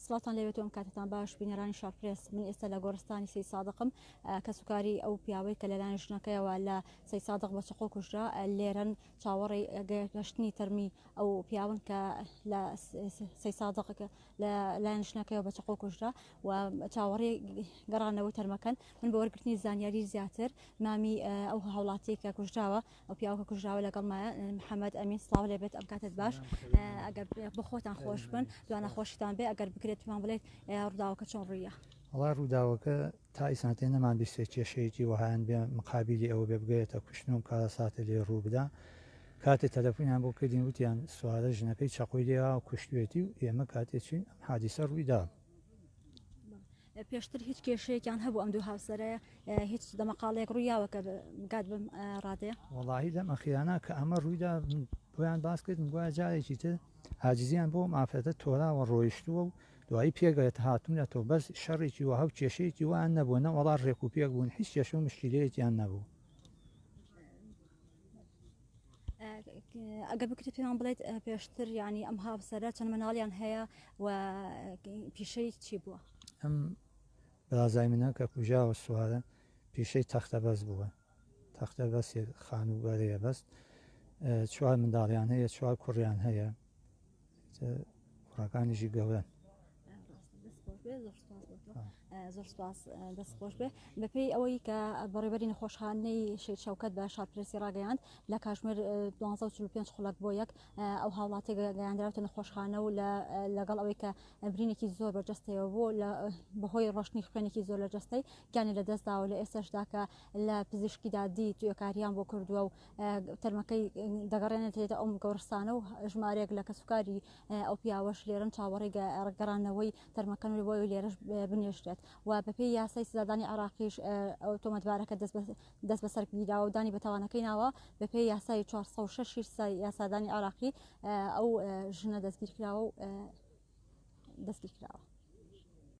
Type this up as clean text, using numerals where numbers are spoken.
سڵاتان لەوێتەوەم کاتتان باش بینەرانی شارپرس من ئێستا لە گۆڕستانی سەی سادقم کە سوکاری ئەو پیاوەی کە لەلایەن ژنەکەیەوە لە سەی سادق بە چقۆ کوژرا لێرەن چاوەڕێی گەشتنی تەرمی ئەو پیاون کە لە سەی سادق لە لایەن ژنەکەیەوە بە چقۆ کوژرا و چاوەڕێ گەڕانەوەی تەرمەکەن من بە وەرگرتنی زانیاری زیاتر مامی ئەو هاوڵاتیە کە کوژراوە ئەو پیاوەکە کوژراوە لەگەڵمایە محەممەد ئەمین سڵاو لێبێت ئەم کاتت باش ئەگەر بە خۆتان خۆش بن دوانە خۆشتان بێ ئەگەر بکرێت پێمان بڵێت ڕووداوەکە چۆن ڕوویە وڵا ڕووداوەکە تا ئیسانتێ نەمان بیستێ کێشەیەکی وهایان بێ مقابلی ئەوە بێ بگەێتە کوشتن و کارە ساتە لێ ڕوو بدا کاتێک تەلەفۆنیان بۆ کردین وتیان سوارە ژنەکەی چەقۆی لێەوە و کوشتوێتی و ئێمە کاتێکچین ئەم حادیسە ڕوویدا پێشتر هیچ کێشەیەکیان هەبوو ئەم دوو هاوسەرەیە هیچ دەمەقاڵێک ڕوویاوە کە گات بم ڕادەیە وەڵاهی دەم ئەخیرانە کە ئەمە ڕوویدا بۆیان باس کردن گویا جارێکی تر عاجزیان بۆ مافرەتە تۆراوە ڕۆیشتووە و دوایی پێگەێت هاتوونەتەوە بەس شەڕێکی وە هەو کێشەیەکی وان نەبوو نە وەڵا ڕێک و پێک بوون هیچ کێشە و مشکلەیەکیان نەبوو ئەگەر بکرێت پێمان بڵێت پێشتر ینی ئەم هاوسەرە چەند منداڵیان هەیە و پیشەی چی بووە ئەم برازای منە کە کوژاوە سوارە پیشەی تەختە بەس بووە تەختە بەسێ خان و بەرەیە بەست چوار منداڵیان هەیە چوار کوڕیان هەیە کوڕەکانیشی گەورەن زۆر سپاس دەستخۆش بێ بەپێی ئەوەی کە بەڕێبەری نەخۆشخانەی شێت شەوکەت بە شارپرسی ڕاگەیاند لە کاتژمێر 12:45 خولەک بۆ یەک ئەو هاوڵاتێک گەیاندراوتە نەخۆشخانە و لەگەڵ ئەوەی کە برینێکی زۆر بەرجەستەوە بۆ بەهۆی ڕۆشنی خوێنێکی زۆر لە جەستەی گیانی لە دەستداوە لە ئێستاشدا کە لە پزیشکیدا دی توێکاریان بۆ کردووە و تەرمەکەی دەگەڕێنێتێتە ئەو گەورستانە و ژمارەیەک لە کەسوکاری ئەو پیاوەش لێرن چاوەڕێ گەڕانەوەی تەرمەکەن بۆ لێرەش بنێشتێت و بەپێی یاسای سزادانی عراقیش ئەو تۆمەتبارەکە دەست بەسەر گیراوە و دانی بەتاوانەکەی ناوە بەپێی یاسای 406 یاسادانی عراقی ئەو ژنە دەستگیر کراوە و دەستگیر کراوە